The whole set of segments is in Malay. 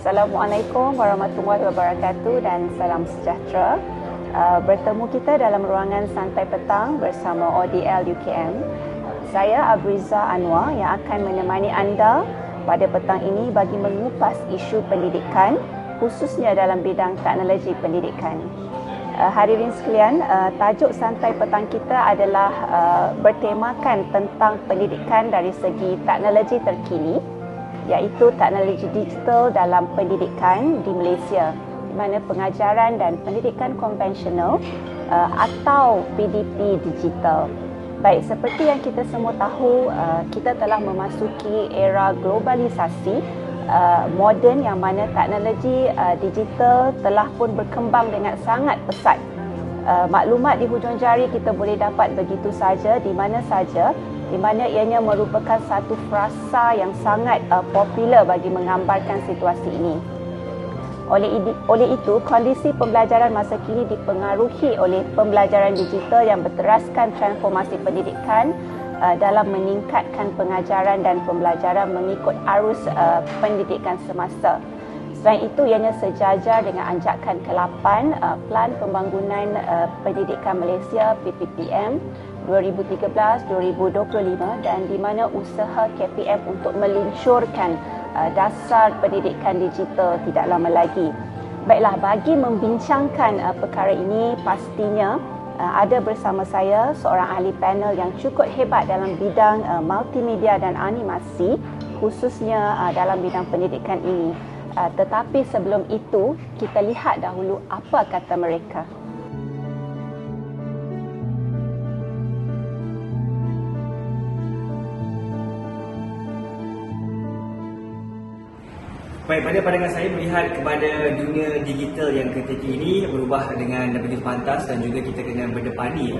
Assalamualaikum warahmatullahi wabarakatuh dan salam sejahtera. Bertemu kita dalam ruangan santai petang bersama ODL UKM. Saya Abriza Anwar yang akan menemani anda pada petang ini bagi mengupas isu pendidikan, khususnya dalam bidang teknologi pendidikan. Hadirin sekalian, tajuk santai petang kita adalah bertemakan tentang pendidikan dari segi teknologi terkini, iaitu teknologi digital dalam pendidikan di Malaysia, di mana pengajaran dan pendidikan konvensional atau PDP digital. Baik, seperti yang kita semua tahu, kita telah memasuki era globalisasi moden yang mana teknologi digital telah pun berkembang dengan sangat pesat. Maklumat di hujung jari kita boleh dapat begitu saja, di mana saja, di mana ianya merupakan satu frasa yang sangat popular bagi menggambarkan situasi ini. Oleh itu, kondisi pembelajaran masa kini dipengaruhi oleh pembelajaran digital yang berteraskan transformasi pendidikan dalam meningkatkan pengajaran dan pembelajaran mengikut arus pendidikan semasa. Selain itu, ianya sejajar dengan anjakan ke-8 Plan Pembangunan Pendidikan Malaysia PPPM 2013-2025 dan di mana usaha KPM untuk meluncurkan dasar pendidikan digital tidak lama lagi. Baiklah, bagi membincangkan perkara ini, pastinya ada bersama saya seorang ahli panel yang cukup hebat dalam bidang multimedia dan animasi, khususnya dalam bidang pendidikan ini. Tetapi sebelum itu, kita lihat dahulu apa kata mereka. Baik, pada pandangan saya melihat kepada dunia digital yang ketika ini berubah dengan begitu pantas dan juga kita kena berdepani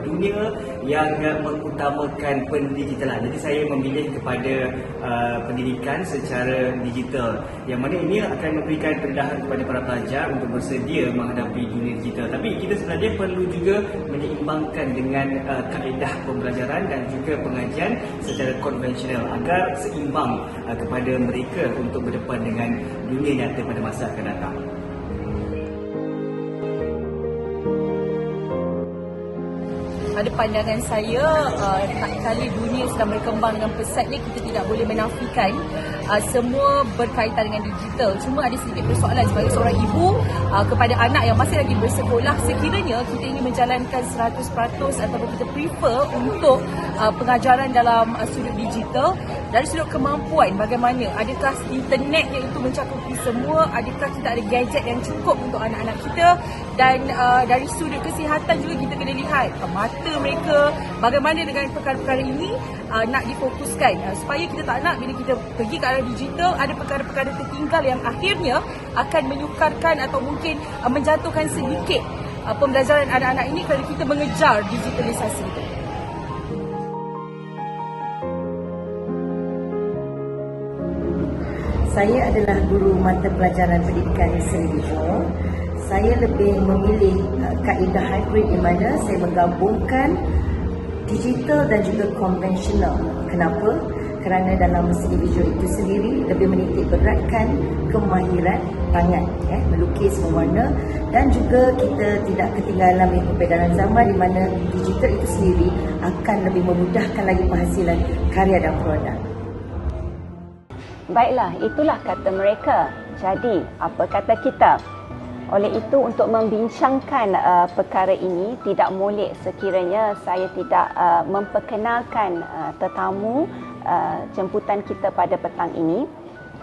dunia yang mengutamakan pendigitalan. Jadi saya memilih kepada pendidikan secara digital yang mana ini akan memberikan pendedahan kepada para pelajar untuk bersedia menghadapi dunia digital. Tapi kita sebenarnya perlu juga menyeimbangkan dengan kaedah pembelajaran dan juga pengajian secara konvensional agar seimbang kepada mereka untuk berdepan dengan dunia nyata pada masa akan datang. Pada pandangan saya, tak kali dunia sedang berkembang dengan pesatnya, kita tidak boleh menafikan semua berkaitan dengan digital. Cuma ada sedikit persoalan sebagai seorang ibu kepada anak yang masih lagi bersekolah. Sekiranya kita ingin menjalankan 100% ataupun kita prefer untuk pengajaran dalam sudut digital, dari sudut kemampuan bagaimana, adakah internet iaitu mencakupi semua, adakah kita ada gadget yang cukup untuk anak-anak kita, dan dari sudut kesihatan juga kita kena lihat mata mereka, bagaimana dengan perkara-perkara ini nak difokuskan supaya kita tak nak bila kita pergi ke arah digital ada perkara-perkara tertinggal yang akhirnya akan menyukarkan atau mungkin menjatuhkan sedikit pembelajaran anak-anak ini kerana kita mengejar digitalisasi itu. Saya adalah guru mata pelajaran pendidikan seni visual. Saya lebih memilih kaedah hybrid di mana saya menggabungkan digital dan juga konvensional. Kenapa? Kerana dalam seni visual itu sendiri lebih menitik beratkan kemahiran tangan, melukis, mewarna, dan juga kita tidak ketinggalan mengikut peredaran zaman di mana digital itu sendiri akan lebih memudahkan lagi penghasilan karya dan produk. Baiklah, itulah kata mereka. Jadi, apa kata kita? Oleh itu, untuk membincangkan perkara ini, tidak molek sekiranya saya tidak memperkenalkan tetamu jemputan kita pada petang ini.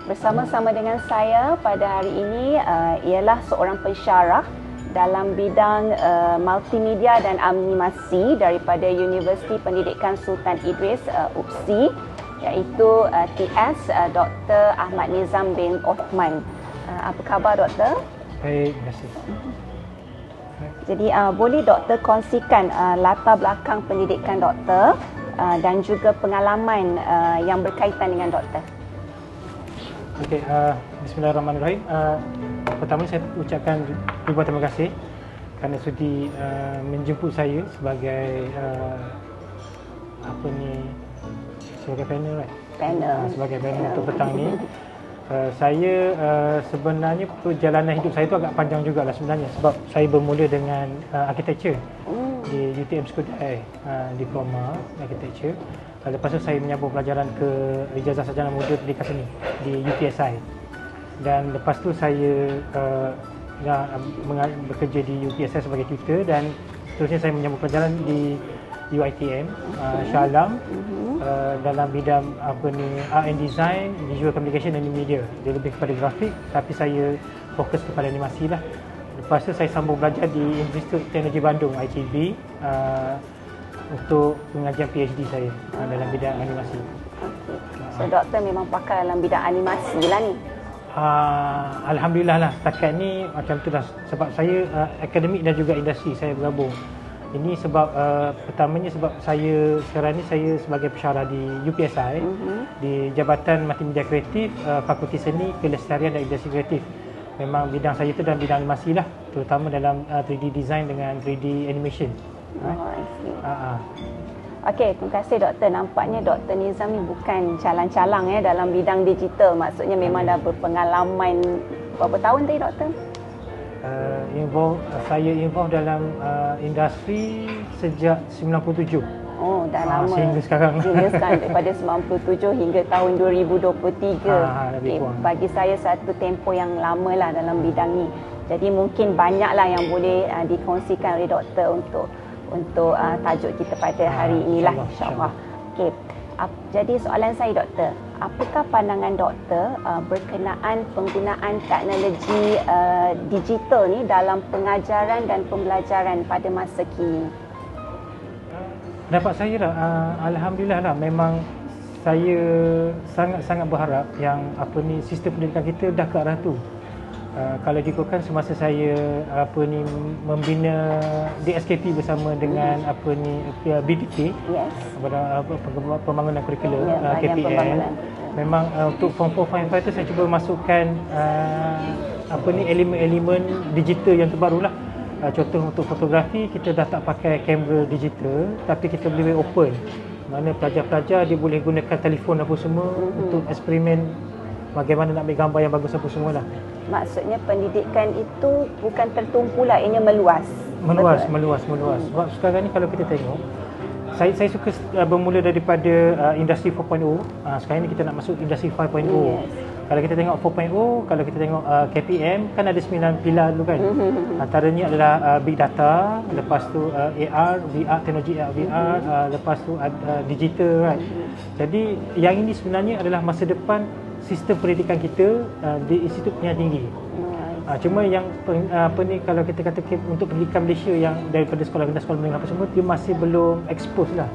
Bersama-sama dengan saya pada hari ini ialah seorang pensyarah dalam bidang multimedia dan animasi daripada Universiti Pendidikan Sultan Idris, UPSI, iaitu TS Dr. Ahmad Nizam bin Othman. Apa khabar, Doktor? Baik, terima kasih. Jadi boleh Doktor kongsikan latar belakang pendidikan Doktor dan juga pengalaman yang berkaitan dengan Doktor. Okey, bismillahirrahmanirrahim. Pertama saya ucapkan ribuan terima kasih kerana sudi menjemput saya sebagai sebagai panel, right? Panel. Sebagai panel untuk petang ni. Saya sebenarnya perjalanan hidup saya tu agak panjang jugalah sebenarnya, sebab saya bermula dengan architecture di UTM Skudai, diploma architecture. Lepas tu saya menyambung pelajaran ke Ijazah Sarjana Muda Pendidikan Seni di UTSI. Dan lepas tu saya bekerja di UTSI sebagai tutor, dan seterusnya saya menyambung pelajaran di UiTM Shah Alam dalam bidang art and design, visual communication dan media. Dia lebih kepada grafik, tapi saya fokus kepada animasi lah. Lepas tu saya sambung belajar di Institut Teknologi Bandung ITB untuk pengajian PhD saya dalam bidang animasi. Okey. So doktor memang pakar dalam bidang animasi lah ni. Alhamdulillah lah, setakat ni macam tu lah, sebab saya akademik dan juga industri saya bergabung. Ini sebab pertamanya sebab saya sekarang ni saya sebagai pensyarah di UPSI di Jabatan Multimedia Kreatif, Fakulti Seni, Kelestarian dan Industri Kreatif. Memang bidang saya tu dalam bidang animasi lah, terutama dalam 3D design dengan 3D animation. I see. Okey, terima kasih doktor. Nampaknya Dr. Nizam ni bukan calang-calang dalam bidang digital. Maksudnya memang dah berpengalaman berapa tahun tadi doktor? Saya involve dalam industri sejak 97. Oh, dah lama. Sehingga sekarang. Sehingga sekarang, daripada 97 hingga tahun 2023. Lebih kurang. Bagi saya satu tempoh yang lama lah dalam bidang ni. Jadi mungkin banyaklah yang boleh dikongsikan oleh doktor untuk tajuk kita pada hari inilah, insyaAllah. Okey. Jadi soalan saya doktor, apakah pandangan doktor berkenaan penggunaan teknologi digital ni dalam pengajaran dan pembelajaran pada masa kini? Dapat saya lah, alhamdulillah lah, memang saya sangat-sangat berharap yang sistem pendidikan kita dah ke arah tu. Kalau diikutkan semasa saya membina DSKP bersama dengan BDT, Yes. Pembangunan Kurikulum, bahagian KPM, pembangunan. memang untuk Form 4, Form 5 tu saya cuba masukkan elemen-elemen digital yang terbaru lah. Contoh untuk fotografi, kita dah tak pakai kamera digital, tapi kita boleh open, mana pelajar-pelajar dia boleh gunakan telefon apa semua untuk eksperimen bagaimana nak ambil gambar yang bagus apa semua lah. Maksudnya pendidikan itu bukan tertumpu lah, ianya meluas. Meluas. Sebab sekarang ni kalau kita tengok, saya suka bermula daripada industri 4.0. Sekarang ni kita nak masuk industri 5.0. Yes. Kalau kita tengok 4.0, kalau kita tengok KPM kan ada 9 pilar dulu kan. Antaranya adalah big data, lepas tu AR, VR, teknologi AR, VR, lepas tu digital kan. Jadi yang ini sebenarnya adalah masa depan sistem pendidikan kita di Institut Pendidikan Tinggi. Cuma yang kalau kita kata untuk pendidikan Malaysia yang daripada sekolah rendah, sekolah menengah apa semua, dia masih belum expose lah.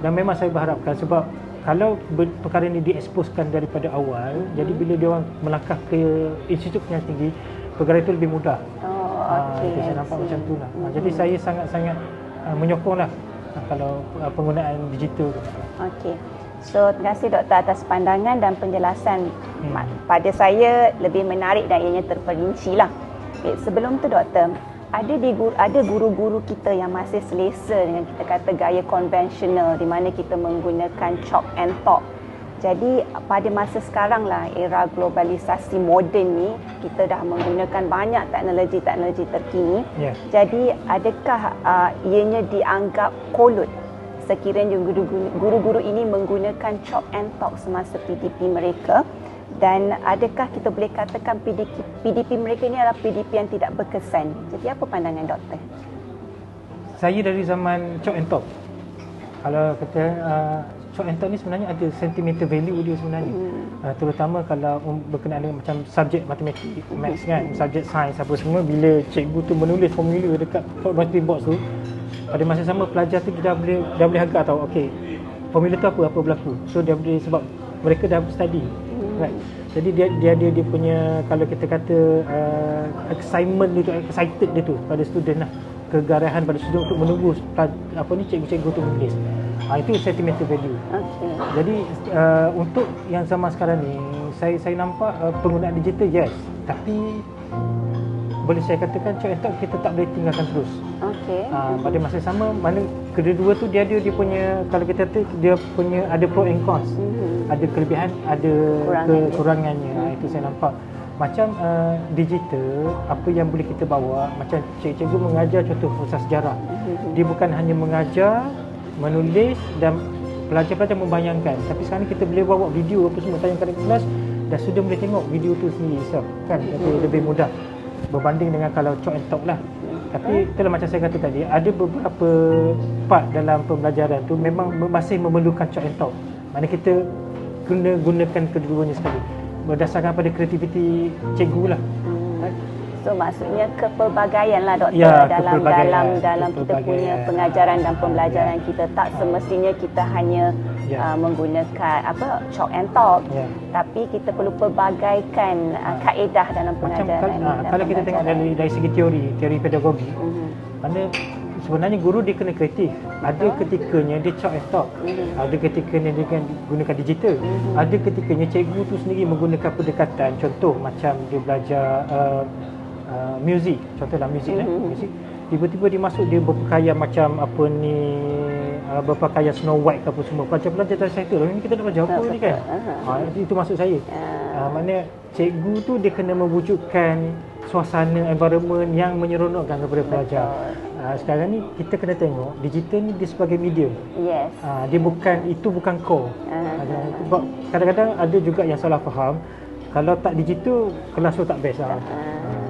Dan memang saya berharapkan, sebab kalau perkara ini dieksposkan daripada awal, jadi bila dia orang melangkah ke Institut Pendidikan Tinggi, perkara itu lebih mudah. Itu saya nampak macam tu lah. Jadi saya sangat-sangat menyokong lah kalau penggunaan digital tu. Okey. So, terima kasih doktor atas pandangan dan penjelasan. Pada saya lebih menarik dan ianya terperinci lah. Okay, sebelum tu doktor, ada guru-guru kita yang masih selesa dengan kita kata gaya konvensional di mana kita menggunakan chalk and talk. Jadi pada masa sekarang lah, era globalisasi moden ni, kita dah menggunakan banyak teknologi-teknologi terkini. Yeah. Jadi adakah ianya dianggap kolot sekiranya guru-guru ini menggunakan chalk and talk semasa PDP mereka, dan adakah kita boleh katakan PDP mereka ini adalah PDP yang tidak berkesan? Jadi apa pandangan doktor? Saya dari zaman chalk and talk. Kalau kata chalk and talk ni sebenarnya ada sentimental value dia sebenarnya. Terutama kalau berkenaan dengan macam subjek matematik, maths kan, subjek sains apa semua, bila cikgu tu menulis formula dekat notice box tu, pada masa sama pelajar tu dah boleh agak tahu okey formula tu apa berlaku. So dia boleh, sebab mereka dah study. Right. Jadi dia ada dia punya, kalau kita kata excitement dia tu, excited dia tu pada student lah. Kegarahan pada student untuk menunggu cikgu-cikgu tu menulis. Itu sentimental value. Okay. Jadi untuk yang zaman sekarang ni, saya nampak penggunaan digital yes, tapi boleh saya katakan chalk and talk kita tak boleh tinggalkan terus. Okey. Pada masa sama, mana kedua-dua tu dia punya, kalau kita kata dia punya ada pro and cons. Ada kelebihan, ada kekurangannya. itu saya nampak. Macam digital, apa yang boleh kita bawa, macam cikgu mengajar contoh pasal sejarah. Dia bukan hanya mengajar, menulis dan pelajar-pelajar membayangkan. Tapi sekarang kita boleh bawa video apa semua, tayangkan di kelas dan sudah boleh tengok video tu sendiri kan, lebih mudah berbanding dengan kalau chalk and talk lah. Tapi itulah macam saya kata tadi, ada beberapa part dalam pembelajaran tu memang masih memerlukan chalk and talk. Mana kita kena gunakan kedua-duanya sekali berdasarkan pada kreativiti cikgu lah. So maksudnya kepelbagaian lah doktor, Ya, dalam kepelbagaian. kita punya pengajaran dan pembelajaran kita. Tak semestinya kita hanya menggunakan chalk and talk, tapi kita perlu pelbagaikan kaedah dalam Macam pengajaran. kalau kita tengok dari segi teori pedagogi, mana sebenarnya guru dia kena kreatif. Ada ketikanya dia chalk and talk, ada ketikanya dia kan gunakan digital, ada ketikanya cikgu tu sendiri menggunakan pendekatan. Contoh macam dia belajar muzik, contohlah muzik muzik. Tiba-tiba dia masuk, dia berpakaian macam apa ni, berpakaian Snow White ke apa semua. Pelajar-pelajar tersettle, ini kita nak belajar apa ni kan? Itu maksud saya. Maknanya cikgu tu dia kena mewujudkan suasana environment yang menyeronokkan kepada pelajar. Sekarang ni kita kena tengok digital ni dia sebagai medium. Yes. Dia bukan core. Sebab kadang-kadang ada juga yang salah faham, kalau tak digital kelas tu tak best lah.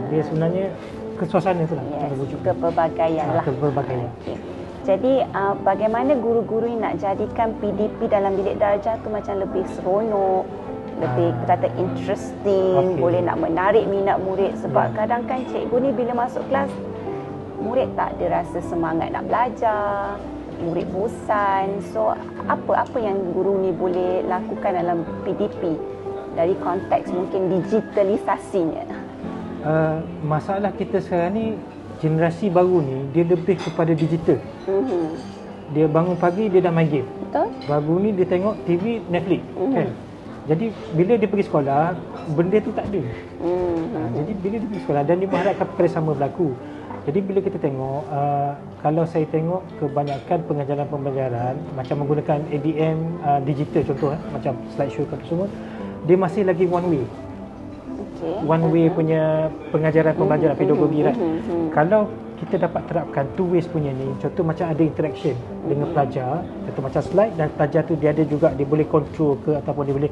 Dia sebenarnya suasana tu lah. Kepelbagaian lah. Kepelbagaian. Okay. Jadi bagaimana guru-guru ni nak jadikan PDP dalam bilik darjah tu macam lebih seronok, lebih kata interesting, boleh nak menarik minat murid. Sebab kadang kan cikgu ni bila masuk kelas, murid tak ada rasa semangat nak belajar, murid bosan. So apa yang guru ni boleh lakukan dalam PDP dari konteks mungkin digitalisasinya? Masalah kita sekarang ni, generasi baru ni dia lebih kepada digital. Dia bangun pagi dia dah main game. Betul. Baru ni dia tengok TV, Netflix kan. Jadi bila dia pergi sekolah, benda tu tak ada. Jadi bila dia pergi sekolah dan dia mengharapkan perkara sama berlaku. Jadi bila kita tengok, kalau saya tengok kebanyakan pengajaran pembelajaran macam menggunakan ADM digital contoh, macam slideshow ke apa semua, dia masih lagi one way. One way punya pengajaran pembelajaran pedagogi lah. Kalau kita dapat terapkan two ways punya ni, contoh macam ada interaction dengan pelajar, contoh macam slide dan pelajar tu dia ada juga, dia boleh control ke ataupun dia boleh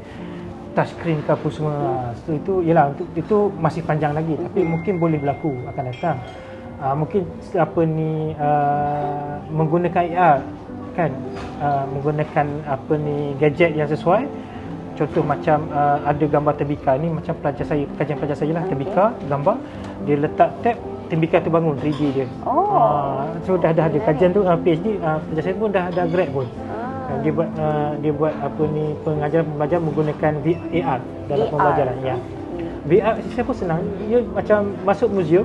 touch screen ke apa semua. So itu yalah, itu masih panjang lagi tapi mungkin boleh berlaku akan datang. Mungkin apa ni menggunakan AR kan, menggunakan apa ni gadget yang sesuai. Contoh macam ada gambar tembikar ni, macam kajian pelajar saya lah, tembikar gambar, dia letak tab, tembikar tu bangun 3D dia. So dah ada kajian tu, PhD pelajar saya pun dah grad pun. Dia buat apa ni pengajaran pembelajaran menggunakan AR dalam pembelajaran. VR saya pun senang, dia macam masuk museum,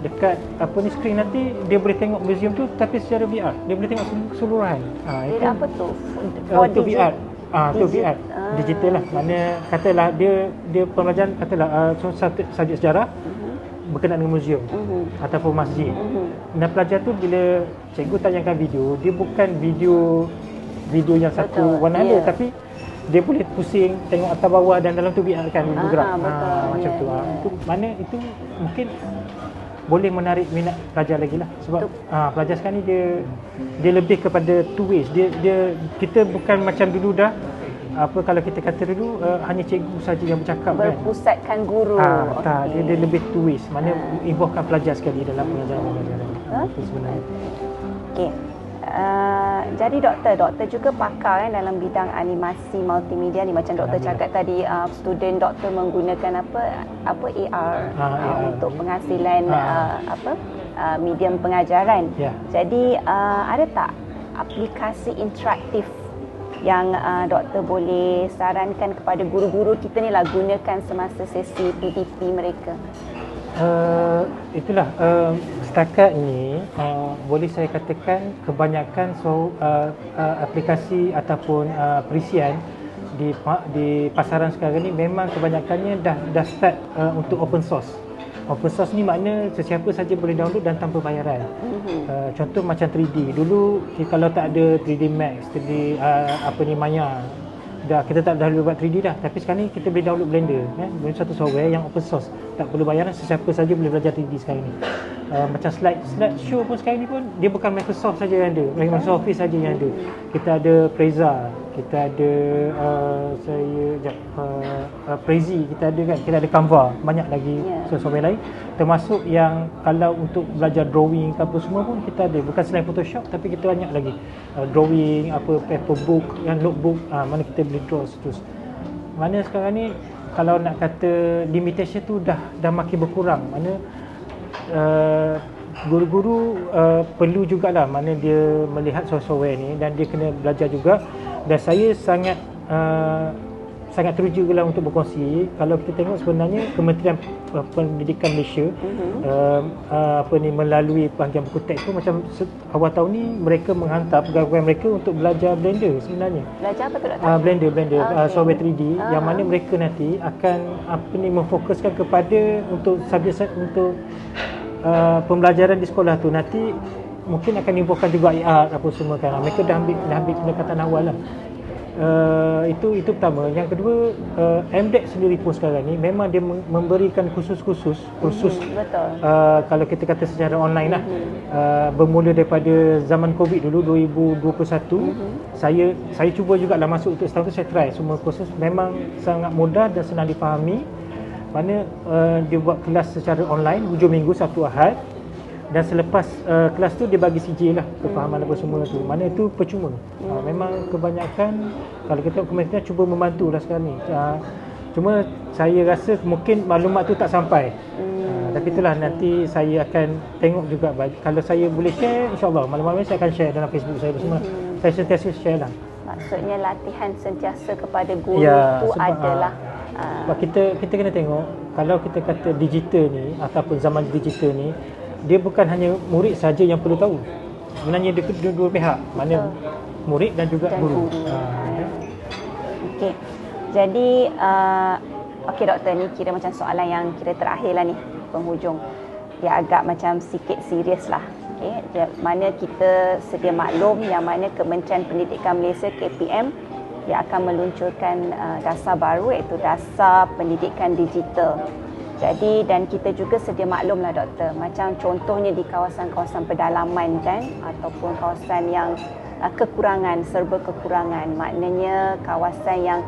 dekat apa ni skrin nanti dia boleh tengok museum tu tapi secara VR. Dia boleh tengok keseluruhan. Itu apa tu? Tu VR. Tu VR. Digital lah. Mana katalah dia pembelajaran katalah subjek sejarah berkenaan dengan museum ataupun masjid. Dan pelajar tu bila cikgu tayangkan video, dia bukan video yang satu warna ada tapi dia boleh pusing tengok atas bawah dan dalam tu VR kan bergerak. Macam tu. Itu mana itu mungkin boleh menarik minat pelajar lagi lah. Sebab pelajar sekarang ni dia lebih kepada two ways. Dia kita bukan macam dulu dah, apa kalau kita kata dulu hanya cikgu saja yang bercakap berpusatkan guru. Tak, dia lebih two ways. Mana involvekan pelajar sekali dalam pengajaran. Itu sebenarnya. Okey. Jadi doktor juga pakar kan dalam bidang animasi multimedia ni, macam doktor cakap tadi, student doktor menggunakan apa AR untuk penghasilan medium pengajaran. Jadi ada tak aplikasi interaktif yang doktor boleh sarankan kepada guru-guru kita ni lah gunakan semasa sesi PDP mereka? Itulah setakat ni boleh saya katakan kebanyakan aplikasi ataupun perisian di pasaran sekarang ni memang kebanyakannya dah start untuk open source. Open source ni makna sesiapa saja boleh download dan tanpa bayaran. Contoh macam 3D. Dulu kalau tak ada 3D Max, 3D Maya, dah kita tak dah buat 3D dah, tapi sekarang ni kita boleh download Blender kan, satu software yang open source, tak perlu bayaran, sesiapa saja boleh belajar 3D sekarang ni. Macam slide show pun sekarang ni pun dia bukan Microsoft saja yang ada, Microsoft Office saja yang ada. Kita ada Preza, kita ada Prezi, kita ada kan, kita ada Canva, banyak lagi software lain, termasuk yang kalau untuk belajar drawing ke apa semua pun kita ada, bukan selain Photoshop tapi kita banyak lagi drawing, apa paper book, yang notebook, mana kita boleh draw terus. Mana sekarang ni kalau nak kata limitation tu dah makin berkurang, mana guru-guru perlu jugalah mana dia melihat software ni dan dia kena belajar juga. Dan saya sangat teruja lah untuk berkongsi. Kalau kita tengok sebenarnya Kementerian Pendidikan Malaysia melalui bahagian buku teks tu, macam awal tahun ni mereka menghantar pegawai mereka untuk belajar Blender sebenarnya. Belajar apa tu Doktor? Blender software 3D yang mana mereka nanti akan memfokuskan kepada untuk subjek untuk pembelajaran di sekolah tu. Nanti mungkin akan involvekan juga AR apa semua kan. Mereka dah ambil pendekatan awal lah. Itu pertama. Yang kedua, MDEC sendiri pun sekarang ni memang dia memberikan kursus Betul. Kalau kita kata secara online lah, bermula daripada zaman COVID dulu 2021. Saya cuba jugalah masuk untuk setahun tu, saya try semua kursus, memang sangat mudah dan senang dipahami. Mana dia buat kelas secara online hujung minggu, Sabtu Ahad, dan selepas kelas tu dia bagi CJ lah kefahaman apa semua tu. Mana itu percuma. Memang kebanyakan kalau kita kementerian cuba membantu lah sekarang ni. Cuma saya rasa mungkin maklumat tu tak sampai. Tapi itulah, nanti saya akan tengok juga. Kalau saya boleh share, insyaAllah malam-malam saya akan share dalam Facebook saya semua. Saya sentiasa share lah. Maksudnya latihan sentiasa kepada guru tu adalah kita kena tengok, kalau kita kata digital ni ataupun zaman digital ni, dia bukan hanya murid saja yang perlu tahu. Sebenarnya dia dua pihak, mana murid dan juga guru. Okey. Jadi okey Doktor, ni kira macam soalan yang kira terakhir lah ni, penghujung. Dia agak macam sikit serius lah. Okey, mana kita sedia maklum yang mana Kementerian Pendidikan Malaysia KPM dia akan meluncurkan dasar baru, iaitu Dasar Pendidikan Digital. Jadi, dan kita juga sedia maklum lah Doktor, macam contohnya di kawasan-kawasan pedalaman kan, ataupun kawasan yang kekurangan, serba kekurangan, maknanya kawasan yang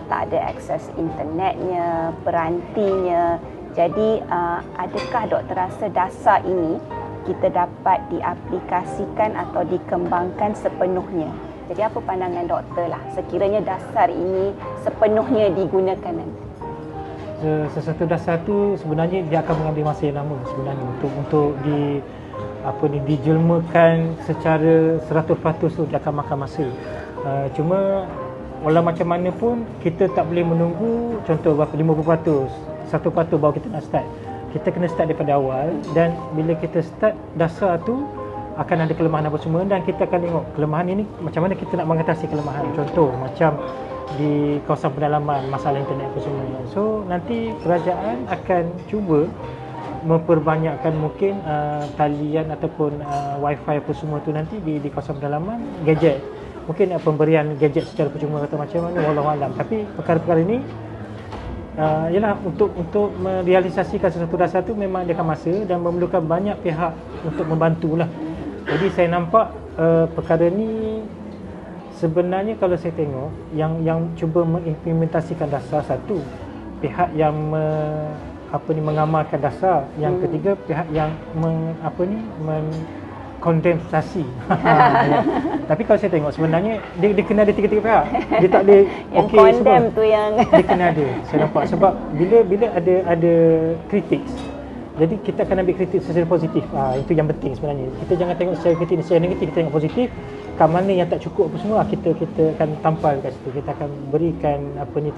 tak ada akses internetnya, perantinya. Jadi, adakah Doktor rasa dasar ini kita dapat diaplikasikan atau dikembangkan sepenuhnya? Jadi apa pandangan Doktor lah sekiranya dasar ini sepenuhnya digunakan nanti? Sesuatu dasar tu sebenarnya dia akan mengambil masa yang lama sebenarnya untuk dijelmakan secara 100% tu, dia akan makan masa. Cuma walau macam mana pun kita tak boleh menunggu contoh berapa 50%, 1% baru kita nak start. Kita kena start daripada awal, dan bila kita start dasar tu akan ada kelemahan apa semua, dan kita akan tengok kelemahan ini macam mana kita nak mengatasi kelemahan. Contoh macam di kawasan pedalaman, masalah internet apa semua. So nanti kerajaan akan cuba memperbanyakkan mungkin talian ataupun wifi apa semua tu nanti di kawasan pedalaman, gadget. Mungkin pemberian gadget secara percuma atau macam mana, wallahualam. Tapi perkara-perkara ini ialah untuk merealisasikan sesuatu dasar tu memang dia akan masa dan memerlukan banyak pihak untuk membantulah. Jadi saya nampak perkara ni sebenarnya kalau saya tengok yang cuba mengimplementasikan dasar, satu pihak yang mengamalkan dasar, yang ketiga pihak yang kondensasi. Tapi kalau saya tengok sebenarnya dia kena ada tiga-tiga pihak. Dia tak boleh yang condemn tu yang dia kena ada. Saya nampak sebab bila ada kritik, jadi kita akan ambil kritik secara positif. Itu yang penting sebenarnya. Kita jangan tengok secara kritik secara negatif, kita tengok positif. Kat mana yang tak cukup apa semua, kita akan tampal kat situ. Kita akan berikan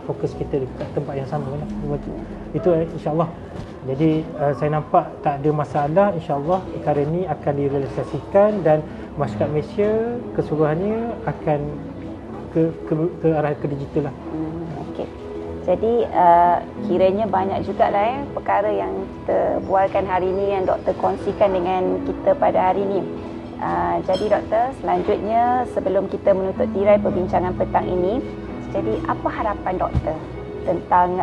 fokus kita di tempat yang sama lah. Itu insya-Allah. Jadi saya nampak tak ada masalah, insya-Allah perkara ini akan direalisasikan dan masyarakat Malaysia keseluruhannya akan ke arah ke digital lah. Okey. Jadi kiranya banyak jugalah perkara yang kita bualkan hari ini yang Doktor kongsikan dengan kita pada hari ini. Jadi Doktor, selanjutnya sebelum kita menutup tirai perbincangan petang ini, Jadi apa harapan doktor tentang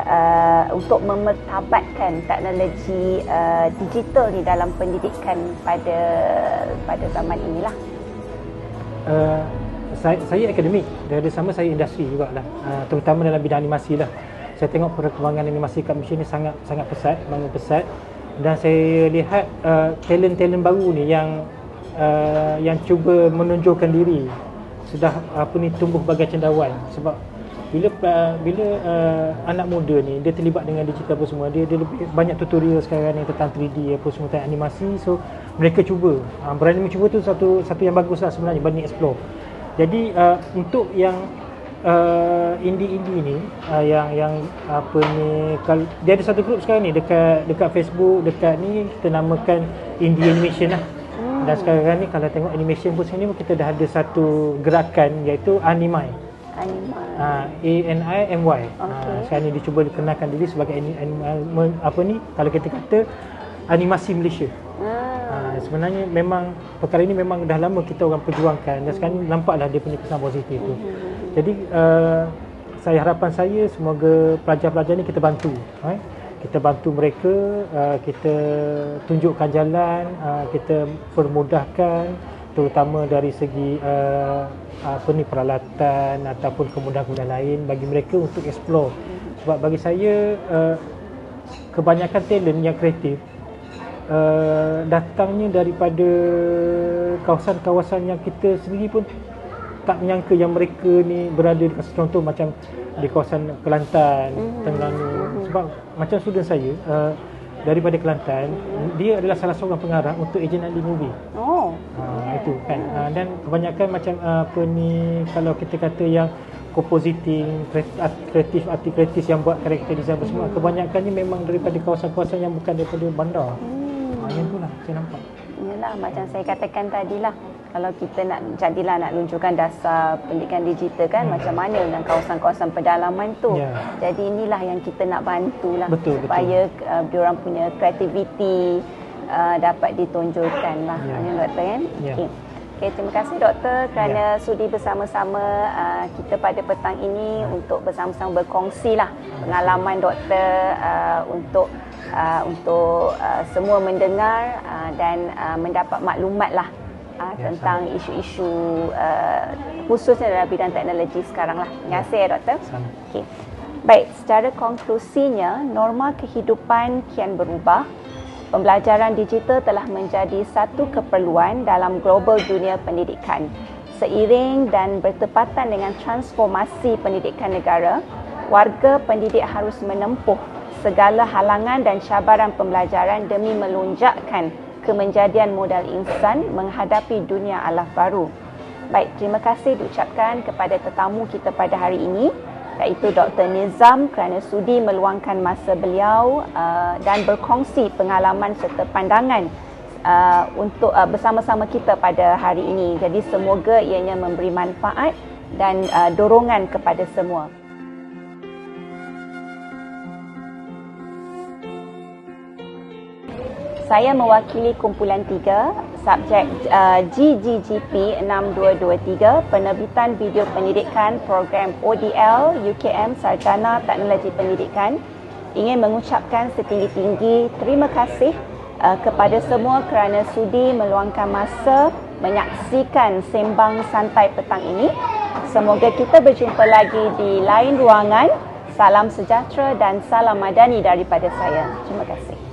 untuk memertabatkan teknologi digital di dalam pendidikan pada zaman inilah? Saya akademik, dari sama saya industri jugalah, terutama dalam bidang animasi lah. Saya tengok perkembangan animasi kat Malaysia ni sangat pesat, bangun pesat, dan saya lihat talent-talent baru ni yang cuba menonjolkan diri sudah tumbuh bagai cendawan. Sebab bila anak muda ni dia terlibat dengan digital apa semua, dia lebih banyak tutorial sekarang ni tentang 3D apa semua, tentang animasi. So mereka cuba, berani mencuba tu satu yang bagus lah sebenarnya, berani explore. Jadi untuk yang indie-indie ni, yang kalau dia ada satu grup sekarang ni dekat Facebook, dekat ni kita namakan Indie Animation lah. Dan sekarang ni kalau tengok animation pun sekarang ni kita dah ada satu gerakan iaitu Animai. ANIMY. Sekarang ni dia cuba dikenalkan diri sebagai kalau kita kata animasi Malaysia. Sebenarnya memang perkara ini memang dah lama kita orang perjuangkan, dan sekarang ni nampaklah dia punya kesan positif tu. Jadi harapan saya semoga pelajar-pelajar ni kita bantu, kita bantu mereka, kita tunjukkan jalan, kita permudahkan, terutama dari segi peralatan ataupun kemudahan-kemudahan lain bagi mereka untuk explore. Sebab bagi saya kebanyakan talent yang kreatif datangnya daripada kawasan-kawasan yang kita sendiri pun tak menyangka yang mereka ni berada di kawasan, contoh macam di kawasan Kelantan, Terengganu. Sebab macam student saya daripada Kelantan, dia adalah salah seorang pengarah untuk Ejen Ali Movie. Itu kan. Dan kebanyakan macam kalau kita kata yang compositing, kreatif, artis yang buat karakter design semua, kebanyakannya memang daripada kawasan-kawasan yang bukan daripada bandar. Yang itulah saya nampak. Yalah, macam saya katakan tadilah, kalau kita nak luncurkan dasar pendidikan digital kan, macam mana dengan kawasan-kawasan pedalaman tu. Jadi inilah yang kita nak bantulah, supaya diorang punya kreativiti dapat ditonjolkan lah. Doktor kan? Okay, terima kasih doktor kerana sudi bersama-sama kita pada petang ini untuk bersama-sama berkongsi lah pengalaman doktor untuk semua mendengar dan mendapat maklumat lah tentang isu-isu khususnya dalam bidang teknologi sekarang lah. Terima kasih ya doktor. Okay. Baik, secara konklusinya, norma kehidupan kian berubah. Pembelajaran digital telah menjadi satu keperluan dalam global dunia pendidikan. Seiring dan bertepatan dengan transformasi pendidikan negara, warga pendidik harus menempuh segala halangan dan cabaran pembelajaran demi melonjakkan kemenjadian modal insan menghadapi dunia alaf baru. Baik, terima kasih diucapkan kepada tetamu kita pada hari ini, iaitu Dr. Nizam kerana sudi meluangkan masa beliau dan berkongsi pengalaman serta pandangan untuk bersama-sama kita pada hari ini. Jadi semoga ianya memberi manfaat dan dorongan kepada semua. Saya mewakili kumpulan 3, subjek GGGP 6223, penerbitan video pendidikan program ODL UKM Sarjana Teknologi Pendidikan, ingin mengucapkan setinggi-tinggi terima kasih kepada semua kerana sudi meluangkan masa menyaksikan sembang santai petang ini. Semoga kita berjumpa lagi di lain ruangan. Salam sejahtera dan salam madani daripada saya. Terima kasih.